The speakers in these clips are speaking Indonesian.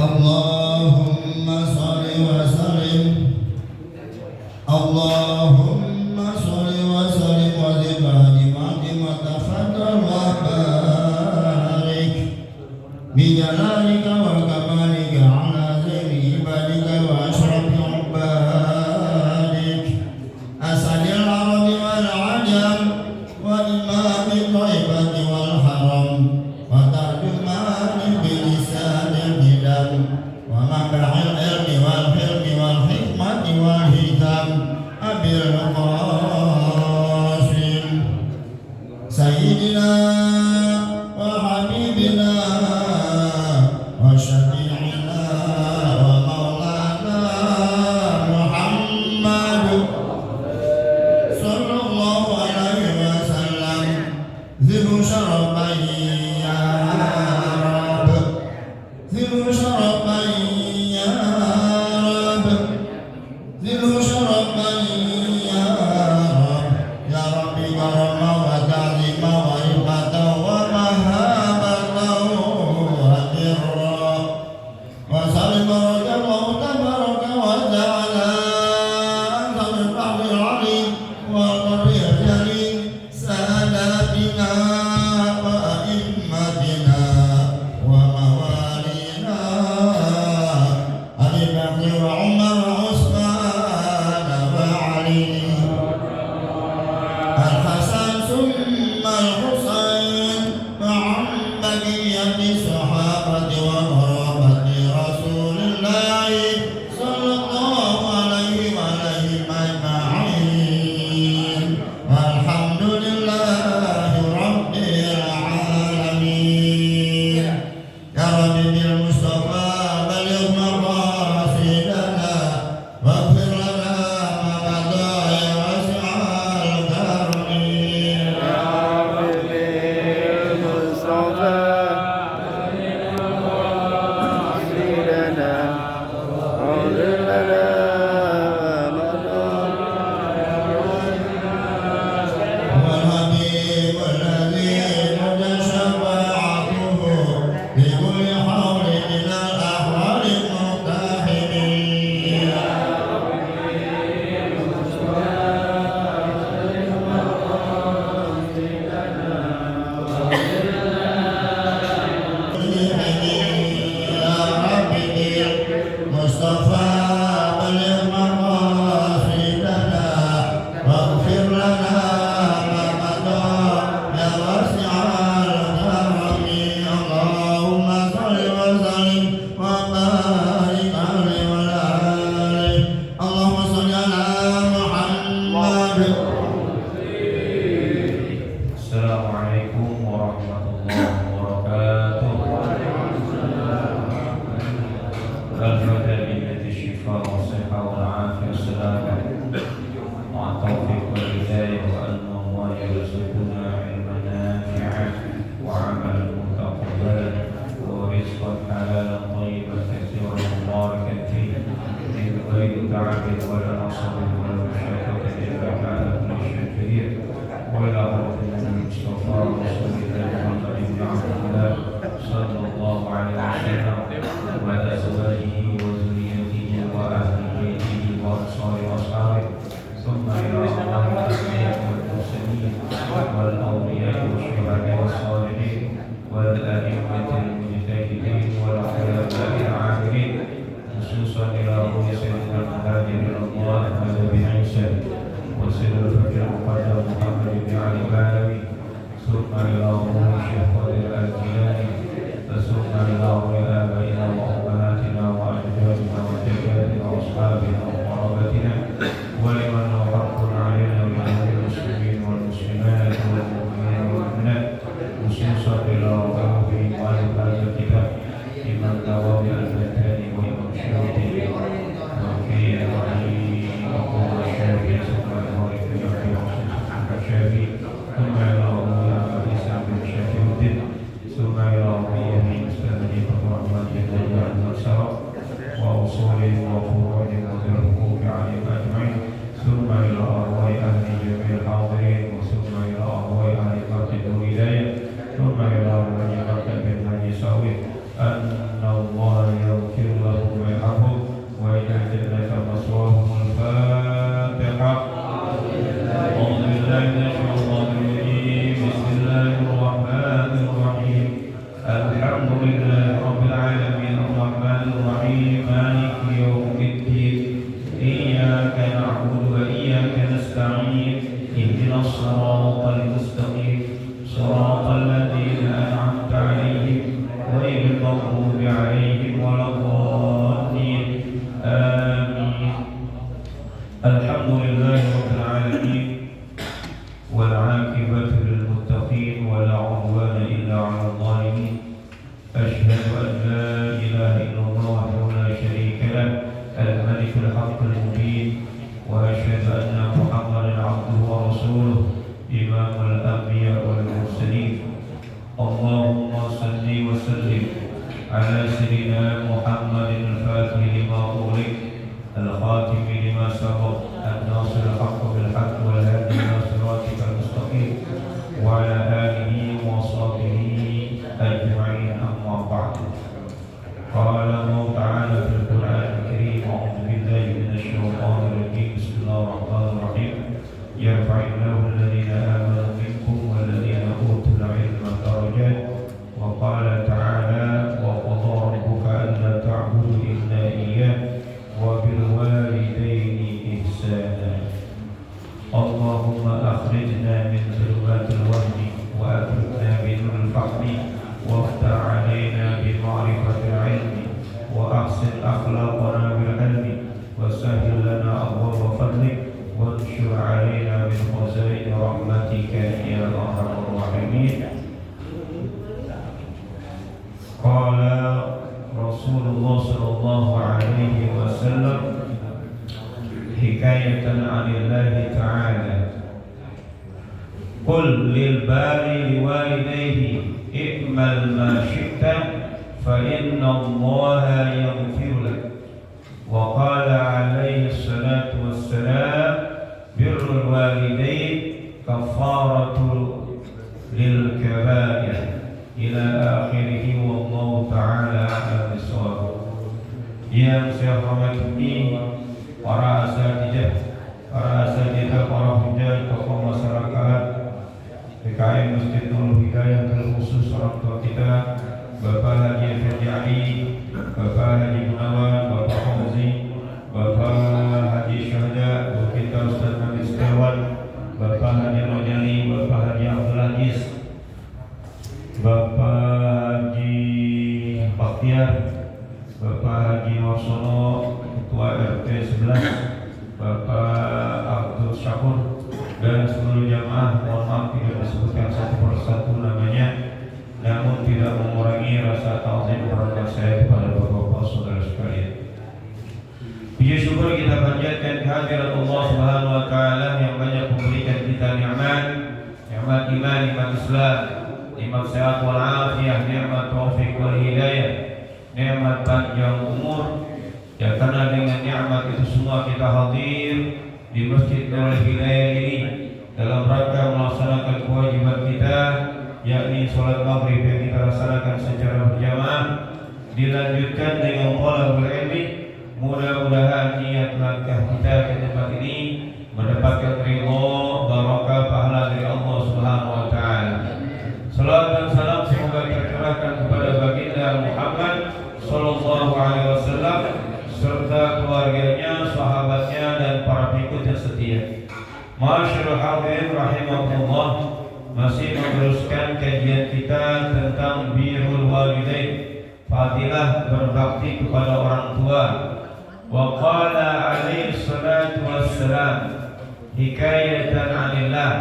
اللهم صل وسلم اللهم صل وسلم وزد ما تفضل وبارك بجلالك وكمالك على خير عبادك واشرف عبادك اسد العرب والعجم وامام الطيبه والحرم وترجمان بلسان الهدم ومنبع العلم والحلم والحكمه والهدم ابي القاسم سيدنا وحبيبنا وشفيعنا ومولانا محمد صلى الله عليه وسلم ذو شرفين يا رب ذو شرفين يا رب ذو شرفين يا رب يا رب كرما وتعظيما ورفعة ومهابة وبرا وسلم رضي الله تبارك وتعالى عن البحر العظيم والقرية الجليل ساداتنا وأئمتنا وموالينا أبي بكر وعمر وعثمان وعلي الحسن ثم الحسين وعن بقية الصحابة وقرابة رسول الله صلى الله عليه وآله أجمعين والحمد لله رب العالمين يا رب بالمصطفى بلغ مقاصدنا واغفر لنا ما مضى يا واسع الكرم والحبيب الذي نرجى شفاعته بكل حول من الأحوال المقتحمين يا رب بالمصطفى بلغ مقاصدنا واغفر لنا ما مضى يا واسع الكرم اللهم صل وسلم وبارك عليه وعلى آله اللهم صل على محمد. Assalamualaikum warahmatullahi wabarakatuh. Al-Fatihah billahi syifa wa siha wa al-afiyah salamah wa taufiq wa hidayah wa anna Allah yarzuquna ilman nafi'an wa 'amalan mutaqabbalan wa rizqan halalan thayyiban kathiran mubarakan fihi min ghairi ta'abin wa la nasabin wa la mashaqqatin innaka 'ala kulli shay'in qadir. وإلى ربنا المصطفى رسول الله محمد بن عبد الله صلى الله عليه وسلم وعلى أزواجه وذريته وأهل بيته وأنصاره وأصحابه ثم إلى الله الأنبياء والمرسلين والأولياء والشهداء والصالحين والأئمة المجتهدين والخلفاء العاملين خصوصا إلى روح سيدنا المهاجر إلى الله أحمد بن عيسى وسيد الفجر المقدم محمد بن علي البالوي ثم إلى روح الشيخ قادر الجيلاني ثم إلى روح آبائنا وأمهاتنا وأجدادنا وجداتنا وأصحابنا وقرابتنا ولمن له حق علينا من المسلمين والمسلمات والمؤمنين والمؤمنات خصوصا إلى روح مؤلف هذا الكتاب إمام نووي البتاني وإمام الشافعي وفي الرحيم وقول الشافعي ثم المالك الشافعي ثم إلى روح أبي سعد بن شافعي الدين ثم إلى روح يمين استاذ الرحمن بن الله النصر وأصوله وفروعه وذي الحقوق عليهم أجمعين ثم إلى أرواح أهل جميع الحاضرين وثم إلى أرواح أهل مسجد الولاية ثم إلى أرواح مكتب النجساوي أن الله يوكل Alhamdulillahi rabbil alamin arrahmanir rahim maliki yaumiddin iyyaka na'budu wa iyyaka nasta'in ihdinas siratal mustaqim siratal ladzina an'amta 'alaihim ghairil maghdubi 'alaihim waladdallin amin. Alhamdulillahi rabbil alamin wal 'aqibatu lil muttaqin wa la 'udwana illa 'alal zalimin. Asyhadu an la ilaha illallah wahdahu la syarika lah al-malikul haqqul mubin wa asyhadu anna Muhammadan 'abduhu wa rasuluh imamul anbiya wal mursalin. Allahumma salli wa sallim ala sayyidina Muhammadin al-fatih lima ughliq al-khatim lima sabaq an-nasir al-haqq bil haqq wal hadi ila siratikal mustaqim wa ala alihi wa sahbihi ajma'in. Amma ba'du. Qala Allah ta'ala fil Qur'anil Karim a'udzu billahi minasy syaithanir rajim. Bismillahirrahmanirrahim. Yarfa'illahu alladhina amanu minkum walladhina utul 'ilma darajat. Wa qala ta'ala wa qadha rabbuka alla ta'budu illa iyyah wa bil walidayni ihsana. Allahumma akhrijna min dhulumatil wahmi wa akhrijna min nuril fahmi وافتح علينا بمعرفة العلم وأحسن أخلاقنا بالعلم وسهل لنا أبواب فضلك وانشر علينا من خزائن رحمتك يا أرحم الراحمين. قال رسول الله صلى الله عليه وسلم حكاية عن الله تعالى قل للباري لوالديه اعمل ما شئت فإن الله يغفر لك. وقال عليه الصلاة والسلام بر الوالدين كفارة للكبائر إلى آخره والله تعالى أعلم بالصواب. Yang saya hormati para asatidzah, para hujjah, tokoh masyarakat PKM Masjid Nurul Hidayah, terkhusus orang tua kita Bapak Haji Effendi Ali, Bapak Haji Gunawan, Bapak Fauzi, Bapak Haji Syahda, Bapak kita Ustaz Nabi Setiawan, Bapak Haji Rojali, Bapak Haji Abdul Aziz, Bapak Haji Bakhtiar, Bapak Haji Warsono, Ketua RT 11, Bapak Abdul Syakur, dan seluruh jamaah. Mohon maaf tidak disebutkan satu persatu namanya, namun tidak mengurangi rasa ta'zim hormat saya kepada bapak-bapak saudara sekalian. Puji syukur kita panjatkan kehadirat Allah Subhanahu wa taala yang banyak memberikan kita nikmat iman, nikmat Islam, nikmat sehat wal afiyah, nikmat taufik wal hidayah, nikmat panjang umur. Ya, karena dengan nikmat itu semua kita hadir di Masjid Nurul Hidayah ini dalam rangka melaksanakan kewajiban kita, yakni sholat maghrib yang kita laksanakan secara berjamaah, dilanjutkan dengan thalabul ilmi. Mudah-mudahan niat langkah kita ke tempat ini mendapatkan ridha, barakah, pahala dari Allah Subhanahu wa taala. Salawat dan salam semoga tercurahkan kepada baginda Muhammad sallallahu alaihi wasallam serta keluarganya, sahabatnya dan para pengikutnya setia. Masyaallah hadirin rahimahullah, masih meneruskan kajian kita tentang birrul walidain, fadilah berbakti kepada orang tua. Wa qala alaihi salatu wassalam hikayatan 'anillah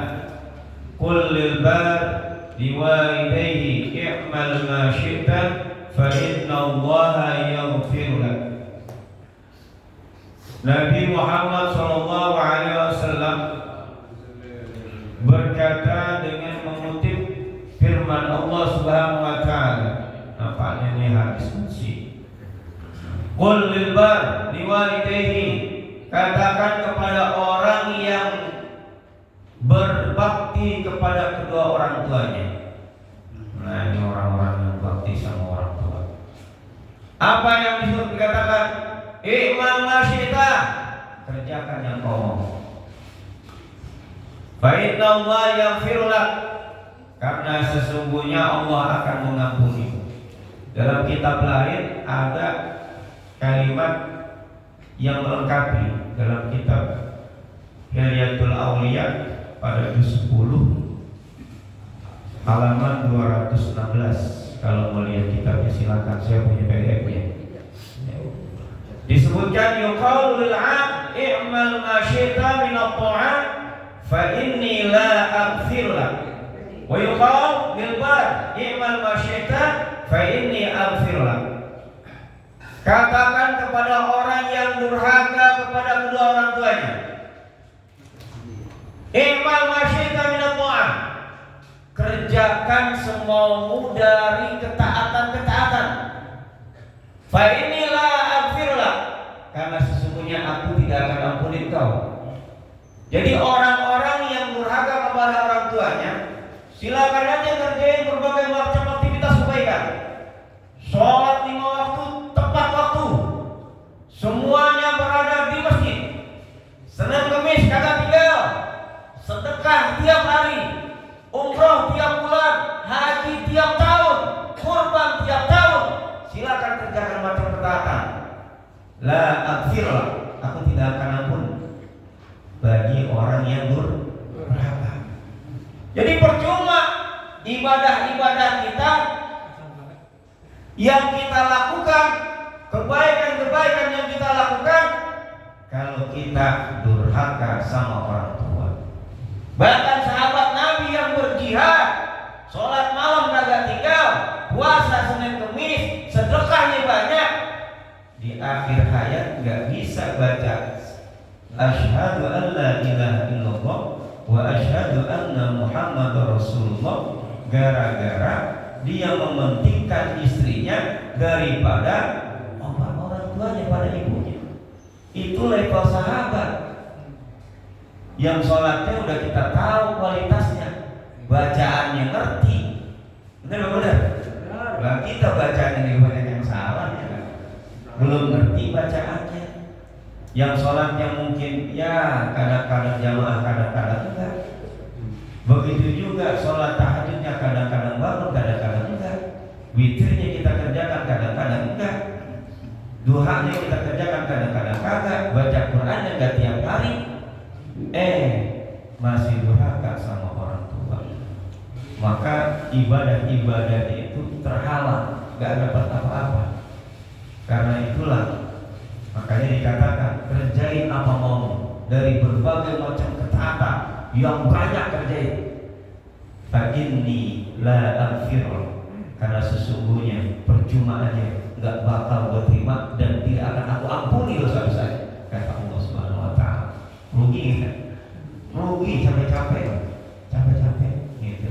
qul lil bar liwalidayhi i'mal ma syi'ta fa inna Allaha yaghfir lak. Nabi Muhammad sallallahu alaihi wasallam berkata dengan mengutip firman Allah Subhanahu wa taala. Nampaknya ini hadis qudsi. Qul lil bar liwalidayhi, katakan kepada orang yang berbakti kepada kedua orang tuanya. Nah, ini orang-orang yang bakti sama orang tua. Apa yang disuruh dikatakan? I'mal ma syi'ta, kerjakan yang kau mau. Fa inna Allah yaghfir lak, karena sesungguhnya Allah akan mengampuni. Dalam kitab lain ada kalimat yang melengkapi dalam kitab Hilyatul Auliya pada juz 10 halaman 216. Kalau mau lihat kitabnya silakan, saya punya PDF-nya. Disebutkan yuqalu lil 'abd i'mal ma syi'ta min at-ta'at fa inni la aghfir lak. Wa yuqalu lil bar i'mal ma syi'ta fa inni aghfir lak. Katakan kepada orang yang durhaka kepada kedua orang tuanya, i'mal ma syi'ta min at-ta'at. Kerjakan semaumu dari ketaatan-ketaatan. Fa inni la aghfir lak, karena sesungguhnya aku tidak akan ampuni kau. Jadi orang-orang yang durhaka kepada orang tuanya, silakan aja kerjain berbagai macam aktivitas kebaikan. Sholat 5 waktu tepat waktu, semuanya berada di masjid. Senin Kemis kagak tinggal, sedekah tiap hari, umroh tiap bulan, haji tiap tahun, kurban tiap tahun. Silakan kerjakan macam ketaatan. La aghfirlah, aku tidak akan ampun bagi orang yang durhaka. Jadi percuma ibadah-ibadah kita yang kita lakukan, kebaikan-kebaikan yang kita lakukan, kalau kita durhaka sama orang tua. Bahkan sahabat Nabi yang berjihad, sholat malam kagak tinggal, puasa Senin Kemis, sedekahnya banyak, di akhir hayat nggak bisa baca asyhadu an la ilaha illallah wa asyhadu anna muhammadar rasulullah, gara-gara dia mementingkan istrinya daripada orang tuanya pada ibunya. Itu level sahabat yang sholatnya udah kita tahu kualitasnya, bacaannya ngerti, benar-benar. Lah kita bacaan ini banyak yang salah ya, belum ngerti bacaannya. Yang sholatnya mungkin ya kadang-kadang jamaah, kadang-kadang enggak. Begitu juga sholat tahajudnya kadang-kadang bangun, kadang-kadang enggak. Witirnya kita kerjakan, kadang-kadang enggak. Duhanya kita kerjakan, kadang-kadang kagak. Baca Qurannya enggak tiap hari. Masih durhaka sama orang tua. Maka ibadah-ibadah itu terhalang, enggak dapat apa-apa. Karena itulah makanya dikatakan kerjain apa mau dari berbagai macam ketaatan yang banyak kerjain. Fa inni la aghfir, karena sesungguhnya percuma aja, nggak bakal gue terima dan tidak akan aku ampuni dosa-dosa, kata Allah Subhanahu Wa Taala. Rugi kan? Rugi capek-capek gitu.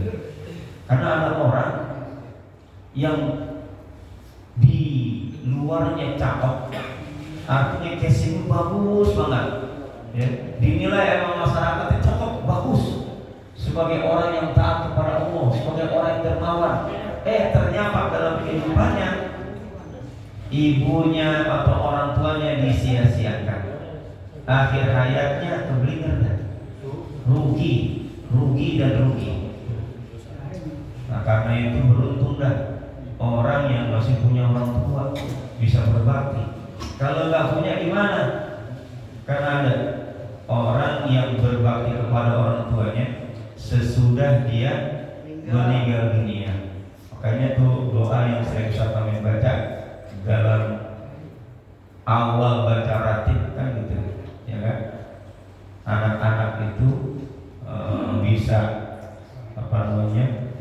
Karena ada orang yang di luarnya cakep, artinya casing bagus banget ya, dinilai emang masyarakatnya cakep, bagus sebagai orang yang taat kepada Allah, sebagai orang yang dermawan. Ternyata dalam kehidupannya ibunya atau orang tuanya disia-siakan, akhir hayatnya keblinger, rugi dan rugi. Nah karena itu beruntung dah orang yang masih punya orang tua bisa berbakti. Kalau nggak punya gimana? Karena ada orang yang berbakti kepada orang tuanya sesudah dia meninggal dunia. Makanya tuh doa yang sering kami baca dalam awal baca ratib kan gitu, ya kan? Anak-anak itu bisa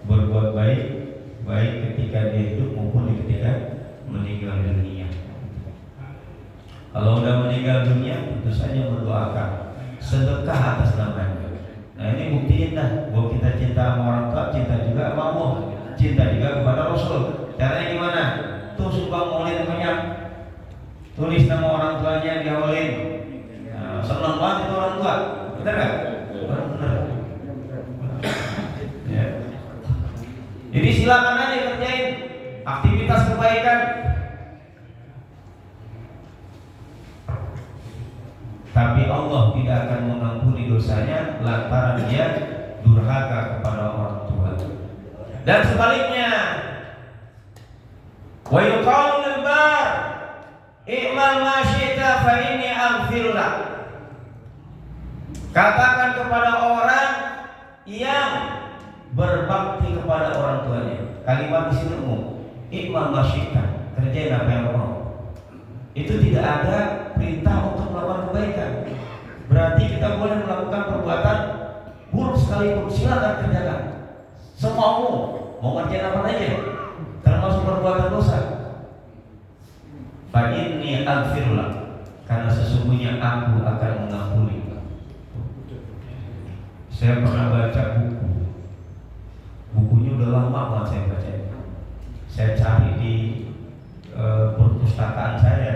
berbuat baik ketika dia hidup maupun ketika meninggal dunia. Kalau udah meninggal dunia, tentu saja mendoakan, sedekah atas namanya. Nah ini buktiin dah bahwa kita cinta sama orang tua, cinta juga sama Allah, cinta juga kepada Rasul. Caranya gimana? Tuh sumbang maulid banyak, tulis nama orang tuanya di maulid. Nah, senang banget itu orang tua, bener nggak? Bener. Ya. Jadi silakan aja kerjain aktivitas kebaikan. Tapi Allah tidak akan mengampuni dosanya lantaran dia durhaka kepada orang tua. Dan sebaliknya, Wa yuqalu lil bar i'mal ma syi'ta fa inni aghfir lak. Katakan kepada orang yang berbakti kepada orang tuanya. Kalimat di sini umum. I'mal ma syi'ta, kerjain apa yang mau. Itu tidak ada perintah untuk melakukan kebaikan. Berarti kita boleh melakukan perbuatan buruk sekalipun, silakan kerjakan. Semaumu, mau ngerjain apa aja, termasuk perbuatan dosa. Fa inni aghfir lak, karena sesungguhnya aku akan mengampuni. Saya pernah baca bukunya udah lama banget saya baca. Saya cari di perpustakaan saya,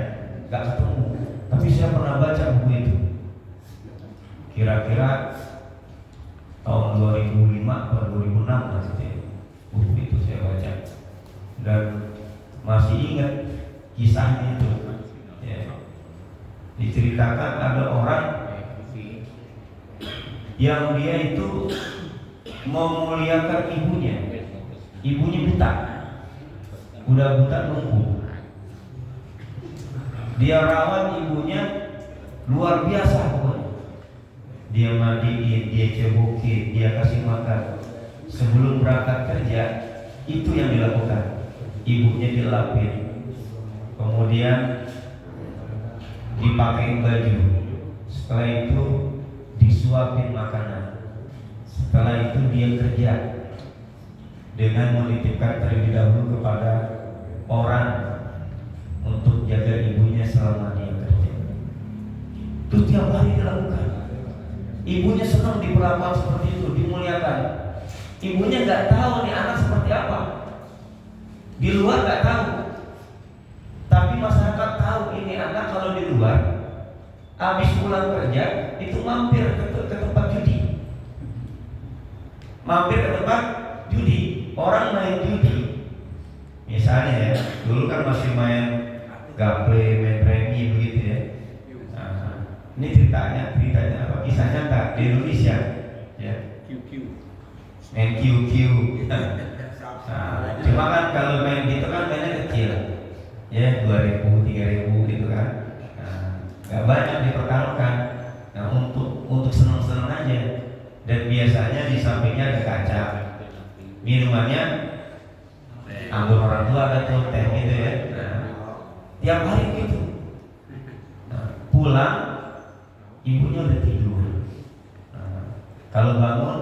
nggak ketemu. Tapi saya pernah baca buku itu. Kira-kira tahun 2005 atau 2006 nanti buku itu saya baca dan masih ingat kisahnya itu. Ya. Diceritakan ada orang yang dia itu memuliakan ibunya. Ibunya buta, udah buta lumpuh. Dia rawat ibunya luar biasa pokoknya. Dia mandiin, dia cebokin, dia kasih makan. Sebelum berangkat kerja, itu yang dilakukan. Ibunya dilapin, kemudian dipakein baju. Setelah itu disuapin makanan. Setelah itu dia kerja dengan menitipkan terlebih dahulu kepada orang untuk jaga ibunya selama dia kerja. Itu tiap hari dilakukan. Ibunya senang diperlakukan seperti itu, dimuliakan. Ibunya nggak tahu nih anak seperti apa. Di luar nggak tahu, tapi masyarakat tahu ini anak kalau di luar habis pulang kerja itu mampir ke tempat judi. Mampir ke tempat judi, orang main judi. Misalnya ya, dulu kan masih main gaple, main remi begitu ya. Nah, ini ceritanya apa? Kisah nyata di Indonesia. Ya. Main QQ. Nah, cuma kan kalau main gitu kan mainnya kecil, ya 2.000, 3.000 gitu kan. Nah, gak banyak dipertaruhkan. Nah, untuk senang-senang aja. Dan biasanya di sampingnya ada kaca. Minumannya anggur orang tua atau teh gitu ya. Nah, tiap hari gitu. Nah, pulang ibunya udah tidur. Nah, kalau bangun,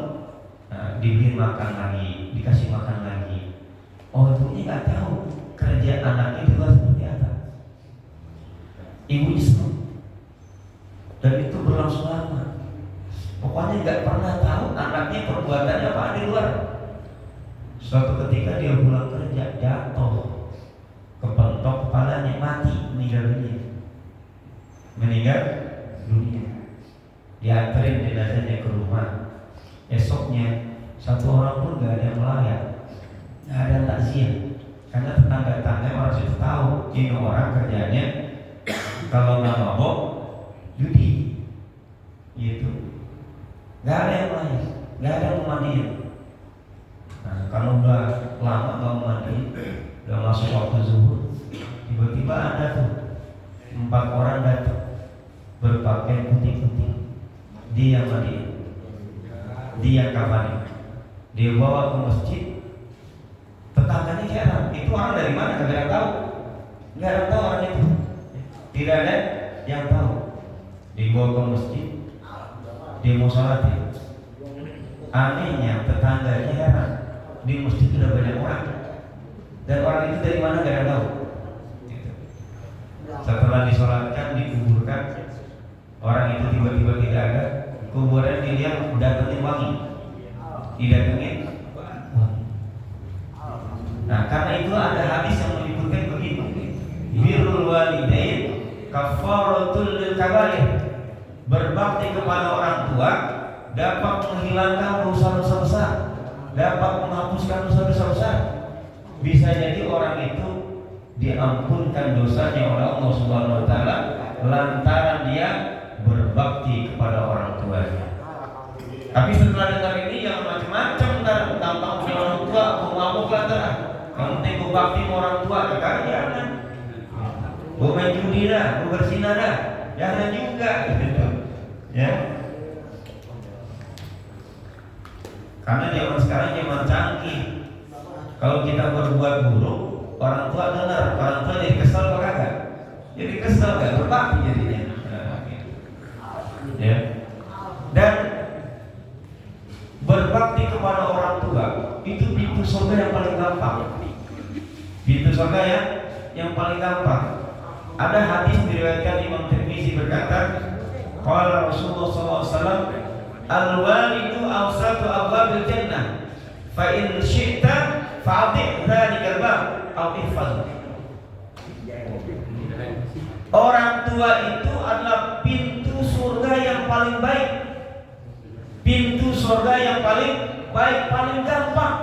diberi makan lagi, dikasih makan lagi. Oh, ibunya nggak tahu kerja anaknya itu seperti apa. Ibunya senang, dan itu berlangsung lama. Pokoknya nggak pernah tahu anaknya perbuatannya apa di luar. Suatu ketika dia pulang kerja, jatuh, kepentok kepalanya, mati, meninggal dunia. Dianterin jenazahnya ke rumah. Esoknya satu orang pun nggak ada yang melayat, nggak ada takziah, karena tetangga-tetangga orang situ tahu ini orang kerjanya kalau nggak mabok judi, gitu. Nggak ada yang melayat, nggak ada yang memandiin. Nah, kalau udah lama nggak memandiin, udah masuk waktu zuhur, tiba-tiba ada tuh 4 orang datang berpakaian putih-putih, dia yang mandiin, dia kafanin, dia bawa ke masjid. Tetangganya heran, itu orang dari mana? Nggak ada yang tahu, nggak ada yang tahu orang itu, tidak ada yang tahu. Dibawa ke masjid, dia mau sholatin. Anehnya tetangganya heran, di masjid sudah banyak orang, dan orang itu dari mana nggak ada yang tahu. Setelah disolatkan, dikuburkan, orang itu tiba-tiba tidak ada. Kuburan dilihat datangin wangi, didatengin wangi. Nah, karena itu ada hadis yang menyebutkan begini: birrul walidain kafaratul lil kabair. Berbakti kepada orang tua dapat menghilangkan dosa-dosa besar, dapat menghapuskan dosa-dosa besar. Bisa jadi orang itu diampunkan dosanya oleh Allah Subhanahu wa taala lantaran dia berbakti kepada orang tuanya. Tapi setelah dengar ini jangan macam-macam, ntar gampang punya orang tua, mau mabuk lah ntar. Yang penting berbakti sama orang tua, surga jangan. Gue main judi dah, gue berzina dah, jangan juga gitu. Ya. Karena zaman sekarang zaman canggih. Kalau kita berbuat buruk, orang tua dengar, orang tua jadi kesel apa kagak? Jadi kesel, gak berbakti jadinya. Ya. Dan berbakti kepada orang tua itu pintu surga yang paling gampang. Pintu surga yang paling gampang. Ada hadis diriwayatkan Imam Tirmizi berkata, qala Rasulullah SAW, al-walidu awsatu abwabil jannah, fa in syi'ta fa'ati' dzalikal bab aw ihfaz. Orang tua itu adalah pintu surga yang paling baik. Pintu surga yang paling baik, paling gampang.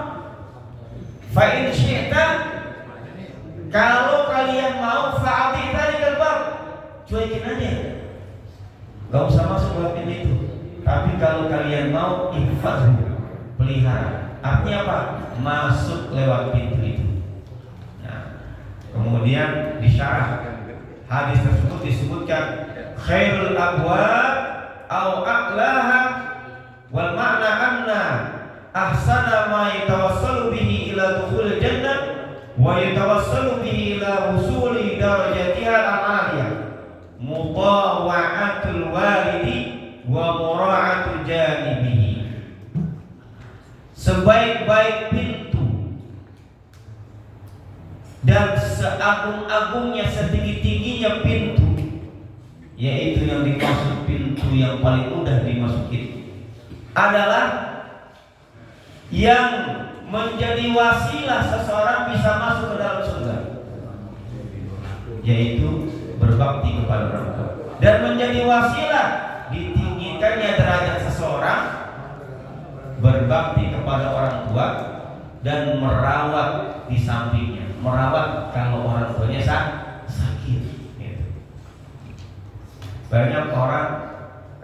Fa in syi'ta, kalau kalian mau, fa'ati dzalikal bab, cuekin aja, gak usah masuk lewat pintu itu. Tapi kalau kalian mau, ihfaz, pelihara. Artinya apa? Masuk lewat pintu itu. Nah, kemudian disyarah hadis tersebut disebutkan khairul abwab au a'laha, wal ma'na anna ahsana ma yatawassalu bihi ila dukhul jannah wa yatawassalu bihi ila wusuli darajatiha al-'aliyah mutawa'atul walidi wa mura'atul janibihi. Sebaik-baik pintu dan seagung-agungnya, setinggi-tingginya pintu, yaitu yang dimaksud pintu yang paling mudah dimasuki, adalah yang menjadi wasilah seseorang bisa masuk ke dalam surga, yaitu berbakti kepada orang tua, dan menjadi wasilah ditinggikannya derajat seseorang berbakti kepada orang tua dan merawat di sampingnya, merawat kalau orang tuanya sakit. Gitu. Banyak orang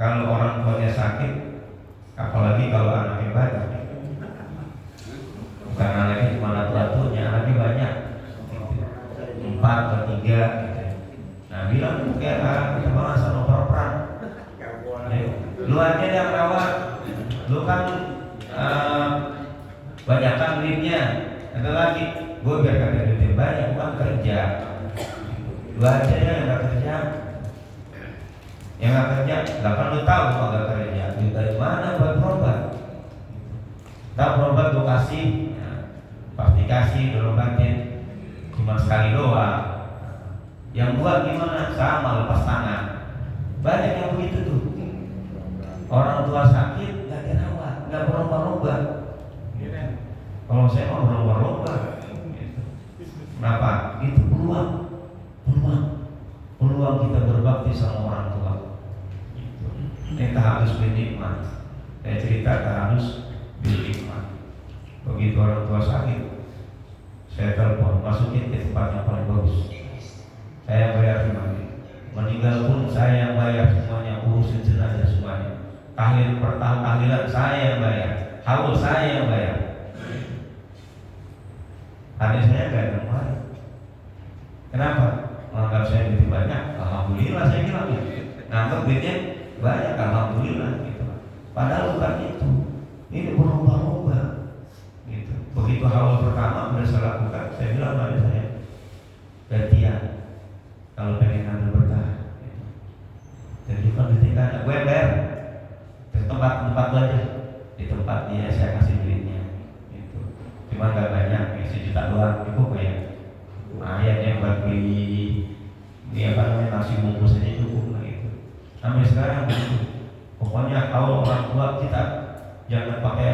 kalau orang tuanya sakit, apalagi kalau anaknya banyak, bukan anaknya cuma anak-anaknya, anaknya banyak, 4 atau 3 gitu. Nah bilang kayak kita malah sama perang, lu aja yang rawat, lu kan banyakkan duitnya. Ada lagi, gue biar kagak duitnya banyak, bukan kerja. Lu aja yang gak kerja, yang gak kerja, gak kan lu tahu kalau gak kerja duit dari mana buat berobat. Tahu berobat gue kasih, ya, pasti kasih berobatin cuma sekali doang. Yang buat gimana? Sama, lepas tangan. Banyak yang begitu tuh. Orang tua sakit gak dirawat, gak berubah-ubah. Kalau saya mau berubah-ubah. Kenapa? Itu peluang kita berbakti sama orang tua. Kita harus bernikmat. Saya cerita kita harus bernikmat. Begitu orang tua sakit, saya telepon, masukin ke tempat yang paling bagus. Saya bayar semuanya. Meninggal pun saya yang bayar semuanya, urusin jenazah semuanya. Tahlilan saya yang bayar, haul saya yang bayar. Adik saya gak ada kemarin. Kenapa? Menganggap saya duit banyak, alhamdulillah saya bilang ya. Nganggap duitnya banyak, alhamdulillah gitu. Padahal bukan itu. Ini berubah-ubah gitu. Begitu haul pertama udah saya lakukan, saya bilang pada saya, gantian kalau pengen ambil berkah gitu. Jadi kan ditingkat, gue bayar di tempat aja, di tempat dia saya kasih duitnya gitu. Cuma gak banyak, ya 1 juta doang cukup ya. Ayatnya buat beli nasi bungkus aja cukup lah gitu. Sampai sekarang begitu. Pokoknya kalau orang tua kita jangan pakai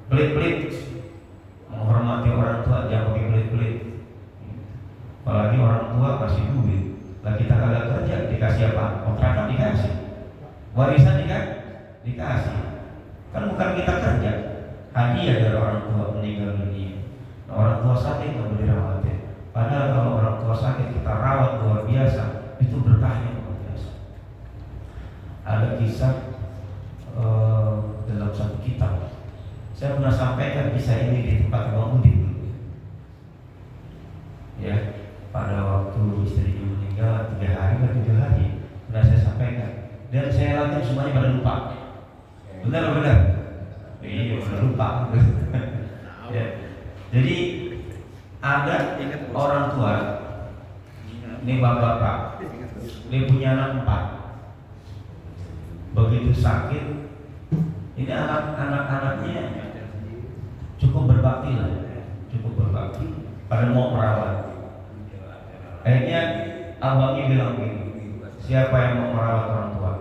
pelit-pelit. Menghormati orang tua jangan pakai pelit-pelit. Apalagi orang tua kasih duit, lah kita kagak kerja dikasih apa? Kontrakan dikasih, warisan dikasih. Kan bukan kita kerja, hadiah dari orang tua meninggal dunia. Nah, orang tua sakit nggak boleh dirawatin. Padahal kalau orang tua sakit kita rawat luar biasa, itu berkahnya luar biasa. Ada kisah dalam satu kitab. Saya pernah sampaikan kisah ini di tempat Imam Udin. ya, pada waktu istrinya meninggal 3 hari atau 7 hari sudah saya sampaikan, dan saya yakin semuanya pada lupa. Benar atau benar? Iya, pada lupa. Ya. Jadi ada orang tua, ini bapak-bapak, dia punya anak 4. Begitu sakit, ini anak-anaknya cukup berbakti lah, pada mau merawat. Akhirnya abangnya bilang gini, siapa yang mau merawat orang tua?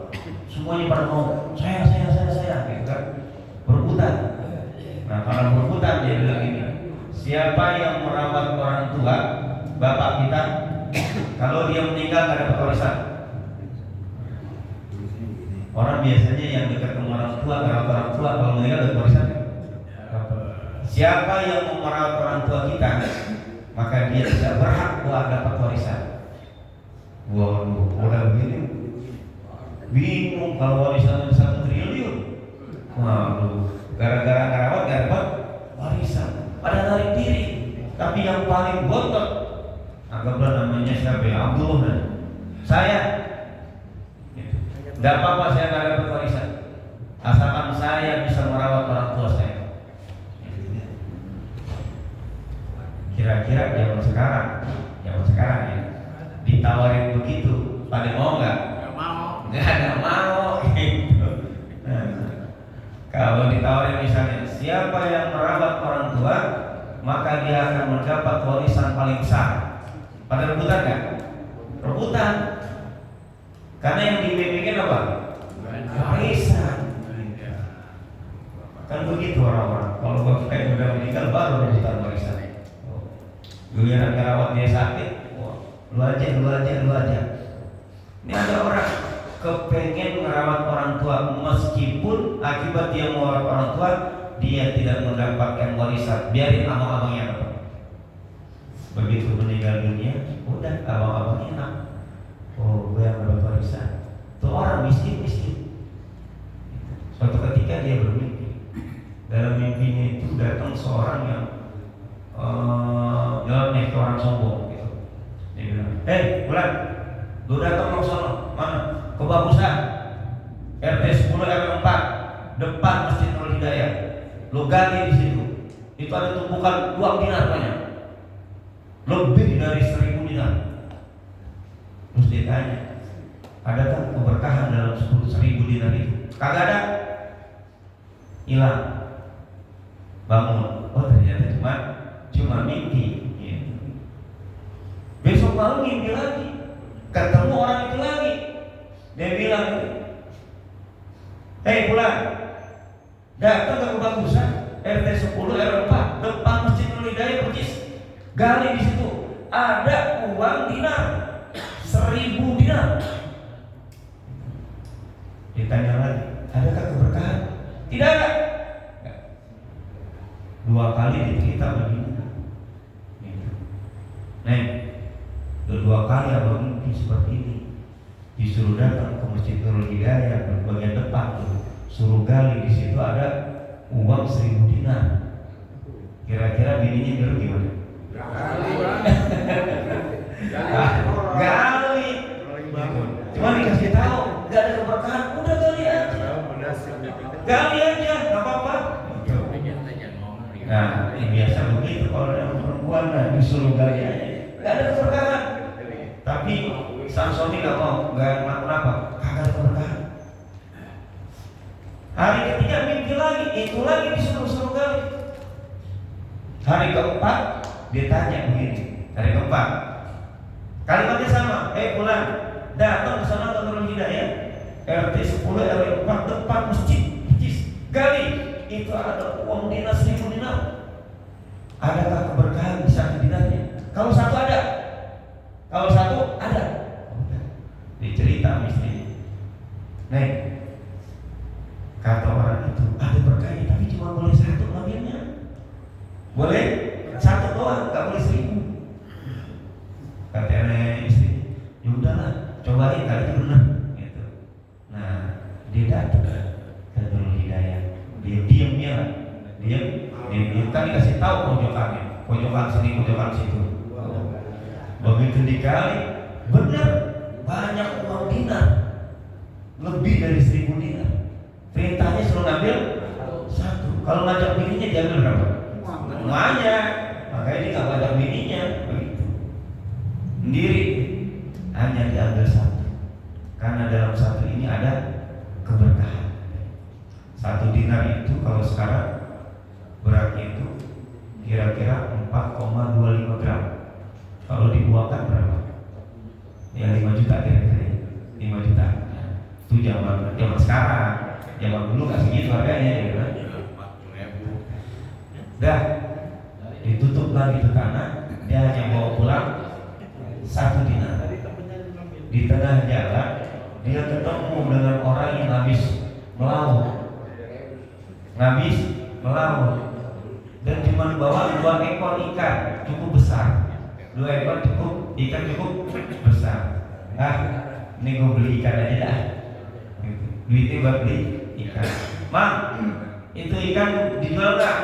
Semuanya pada mau, saya, gitu kan, berebutan. Nah, kalau berebutan dia bilang gini, siapa yang merawat orang tua, bapak kita, kalau dia meninggal gak dapat warisan. Orang biasanya yang dekat dengan orang tua, merawat orang tua, kalau meninggal dapat warisan. Siapa yang mau merawat orang tua kita, maka dia tidak berhak buat dapat warisan. Waduh, udah begini bingung kalau warisan 1 triliun. Waduh, gara-gara ngerawat gak dapat warisan. Pada narik diri. Tapi yang paling bontot, anggaplah namanya siapa ya, Abdullah, saya. Tidak apa-apa saya gak dapat warisan, asalkan saya bisa merawat orang tua saya. Kira-kira zaman sekarang ya, ditawarin begitu, pada mau nggak? Nggak mau gitu. Nah, kalau ditawarin misalnya, siapa yang merawat orang tua, maka dia akan mendapat warisan paling besar. Pada rebutan nggak? Rebutan. Karena yang dimimpikan apa? Warisan. Kan begitu orang-orang. Kalau bapak udah meninggal baru rebutan warisan. Giliran ngerawat dia sakit, lu aja. Ini ada orang kepengen merawat orang tua, meskipun akibat dia merawat orang tua dia tidak mendapatkan warisan, biarin abang-abangnya dapat. Begitu meninggal dunia, udah abang-abangnya enak. Oh, gue yang dapat warisan. Tuh orang miskin. Suatu ketika dia bermimpi. Dalam mimpinya itu datang seorang yang jalannya ke orang sombong gitu. Dia bilang, Bulan, lu datang ke sana, mana? Kebagusan RT 10 RW 4 depan Masjid Nurul Hidayah. Lu gali di situ. Itu ada tumpukan uang dinar banyak, lebih dari 1000 dinar. Terus dia tanya, adakah keberkahan dalam 10.000 dinar itu? Kagak ada. Hilang. Bangun. Oh, ternyata cuma mimpi. Besok malam mimpi lagi, ketemu orang itu lagi. Dia bilang, Bulan, datang ke kebagusan RT 10 RW 4 depan Masjid Nurul Hidayah percis. Gali di situ, ada uang dinar 1000 dinar. Ditanya lagi, adakah keberkahan? Tidak ada. 2 kali dicerita begini. Kedua kali abang mimpi seperti ini, disuruh datang ke Masjid Nurul Hidayah bagian depan, suruh gali di situ ada uang 1000 dinar. Kira-kira bininya dulu gimana? Gali. Cuma dikasih tahu, nggak ada keberkahan, udah gali aja. Gali aja, nggak apa-apa. Nah, ini biasa begitu kalau ada perempuan disuruh gali aja, nggak ada keberkahan. Tapi sang suami nggak mau, nggak kenapa? Kagak keberkahan. Hari ketiga mimpi lagi, itu lagi disuruh gali. Hari keempat dia tanya begini, hari keempat kalimatnya sama, Bulan, datang ke sana ke Nurul Hidayah RT 10 RW 4 depan masjid, gali, itu ada uang dinar 1000 dinar. Adakah keberkahan di satu dinarnya? Kalau satu ada, kalau satu ada. Dicerita istri, kata orang itu ada berkahnya, tapi cuma boleh satu ngambilnya. Boleh satu doang, nggak boleh 1000. Kata istri, ya udahlah, cobain kali itu benar. Gitu. Nah, dia datang ke Nurul Hidayah, diam-diamnya lah, diam. Kan dikasih tahu pojokan sini, pojokan situ. Begitu dikali, benar banyak uang dinar, lebih dari 1.000 dinar. Perintahnya suruh ngambil satu. Kalau ngajak bininya diambil berapa? Semuanya. Makanya dia nggak ngajak bininya. Begitu. Sendiri hanya diambil satu. Karena dalam satu ini ada keberkahan. 1 dinar itu kalau sekarang beratnya itu kira-kira 4,25 gram. Kalau diuangkan berapa? Ya 5 juta kira-kira. 5 juta. Itu zaman sekarang. Zaman dulu nggak segitu harganya, ya kan? Dah ditutup lagi itu tanah, dia hanya bawa pulang 1 dinar. Di tengah jalan dia ketemu dengan orang yang habis melaut, dan cuma bawa 2 ekor ikan cukup besar. 2 ekor ikan cukup besar. Ini gue beli ikan aja dah. Duitnya buat beli ikan. Mang, itu ikan dijual nggak?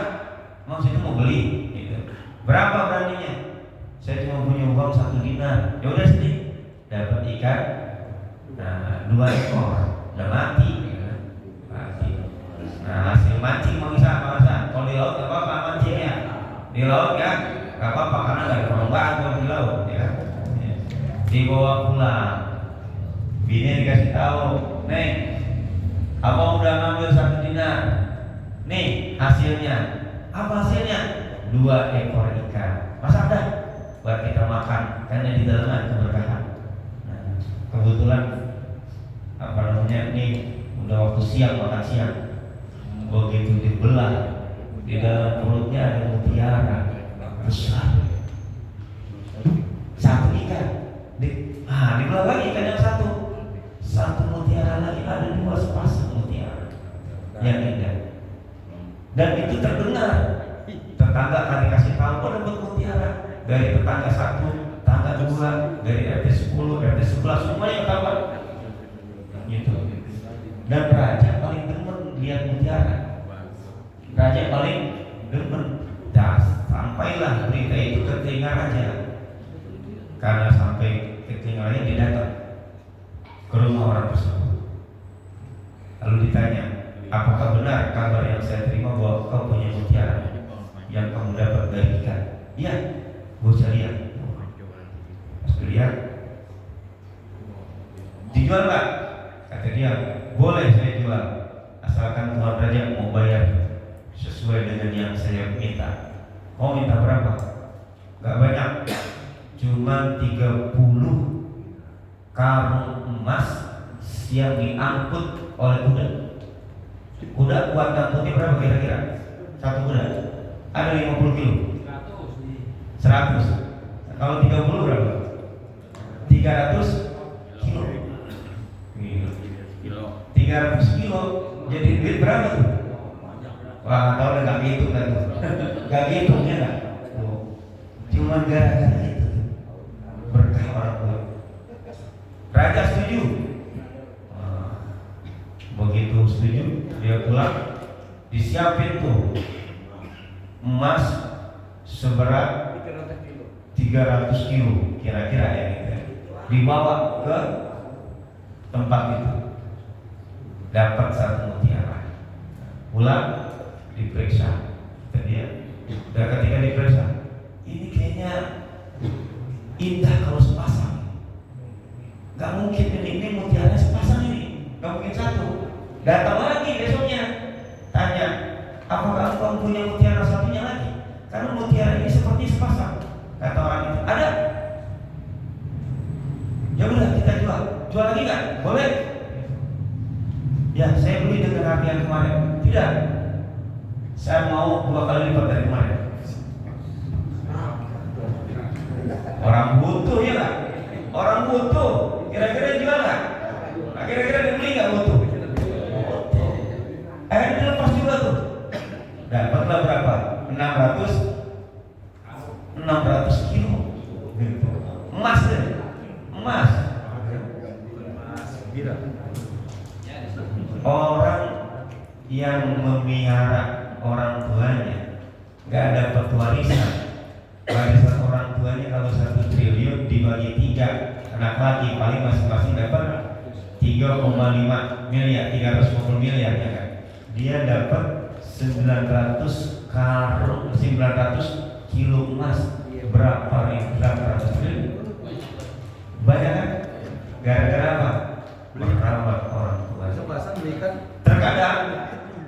Mang, situ mau beli. Gitu. Berapa beraninya? Saya cuma punya uang 1 dinar. Ya udah sini. Dapat ikan, 2 ekor, udah mati. Mati. Nah, hasil mancing mau bisa apa? Kalau di laut nggak apa-apa mancingnya. Di laut kan nggak apa-apa karena nggak ada orang bantu di laut, ya. Dibawa pulang. Bini dikasih tahu, Neng, abang udah ngambil 1 dinar. Nih hasilnya. Apa hasilnya? 2 ekor ikan. Masak dah buat kita makan. Karena di dalamnya keberkahan. Nah, kebetulan nih udah waktu siang makan siang. Begitu dibelah, di dalam perutnya ada mutiara besar. 1 ikan. Dibelah lagi ikan yang 1 mutiara lagi, ada 2 sepasang mutiara yang indah. Dan itu terdengar. Tetangga kali kasih tahu, kok dapat mutiara dari tetangga 1, tetangga 2, dari RT 10, RT 11, semuanya ketahuan. Gitu. Dan raja paling demen lihat mutiara. Raja paling demen. Sampailah berita itu ke telinga raja. Karena sampai ke telinga raja, dia datang ke rumah orang tersebut. Lalu ditanya, apakah benar kabar yang saya terima bahwa kau punya mutiara yang kamu dapat dari ikan? Iya, gue lihat. Pas lihat, dijual nggak? Kata dia, boleh saya jual, asalkan tuan raja mau bayar sesuai dengan yang saya minta. Kau minta berapa? Gak banyak, cuma 30 karung emas yang diangkut oleh kuda. Kuda buat angkutnya berapa kira-kira? 1 kuda ada 50 kilo. 100. Kalau 30 berapa? 300 kilo. 300 kilo jadi duit berapa tuh? Wah, tahu udah gak gitu kan? Gak gitu ya. Cuma gara-gara itu berkah orang tua. Raja setuju. Begitu setuju, dia pulang, disiapin tuh emas seberat 300 kilo kira-kira ya gitu. Dibawa ke tempat itu, dapat 1 mutiara. Pulang diperiksa, dia. Dan ketika diperiksa, ini kayaknya indah kalau sepasang. Gak mungkin ini mutiara sepasang ini, gak mungkin 1. Datang lagi besoknya, tanya, apakah kamu punya mutiara satunya lagi? Karena mutiara ini seperti sepasang. Kata orang itu, ada. Ya udah kita jual lagi nggak? Boleh. Ya, saya beli dengan harga yang kemarin. Tidak, saya mau 2 kali lipat dari kemarin. Orang butuh ya nggak? Orang butuh. Kira-kira jual nggak? Nah, kira-kira dibeli nggak butuh? Akhirnya dilepas juga tuh. Dapatlah berapa? 600 kilo. Emas deh. Emas. Orang yang memelihara orang tuanya nggak dapat warisan. Warisan orang tuanya kalau 1 triliun di anak laki, paling masing-masing dapat 3,5 miliar, 350 miliar ya kan. Dia dapat 900 kilo emas. Berapa ratus triliun? Banyak kan? Gara-gara apa? Merawat orang tua. Terkadang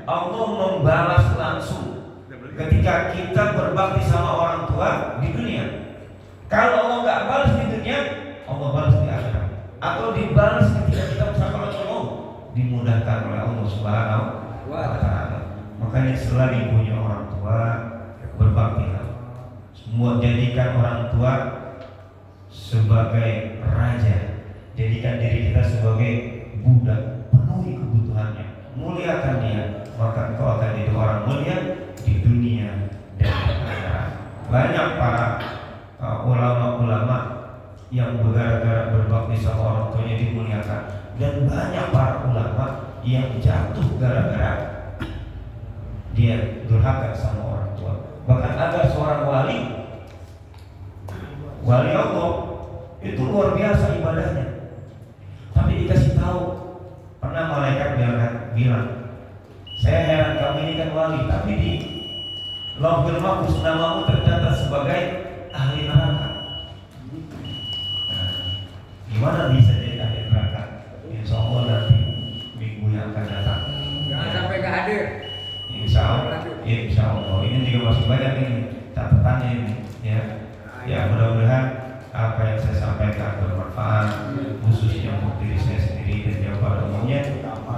Allah membalas langsung ketika kita berbakti sama orang tua di dunia. Kalau Allah nggak balas di dunia, Allah balas di akhirat. Atau dibalas ketika kita bersama Allah, dimudahkan oleh Allah Subhanahu wa Ta'ala. Makanya selalu punya orang tua, berbaktilah. Semua jadikan orang tua sebagai raja, jadikan diri kita sebagai budak, penuhi kebutuhannya, muliakan dia, maka engkau akan jadi orang mulia di dunia dan di akhirat. Banyak para ulama-ulama yang gara-gara berbakti sama orang tuanya dimuliakan, dan banyak para ulama yang jatuh gara-gara dia durhaka sama orang tua. Bahkan ada seorang wali Allah itu luar biasa ibadahnya, tapi dikasih tahu, pernah malaikat bilang, saya heran kamu ini kan wali, tapi di Lauhul Mahfuz namamu tercatat sebagai ahli neraka. Nah, gimana bisa jadi ahli neraka? Insya Allah nanti minggu yang akan datang. Jangan sampai nggak hadir. Insya Allah. Ini juga masih banyak ini catatannya ini, ya. Ya, mudah-mudahan apa yang saya sampaikan bermanfaat, khususnya untuk diri saya sendiri dan juga pada umumnya,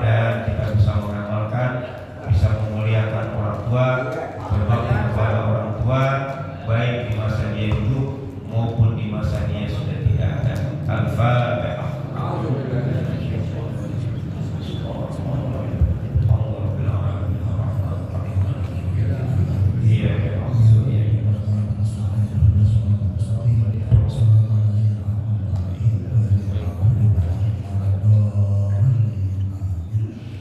dan kita bisa mengamalkan, bisa memuliakan orang tua,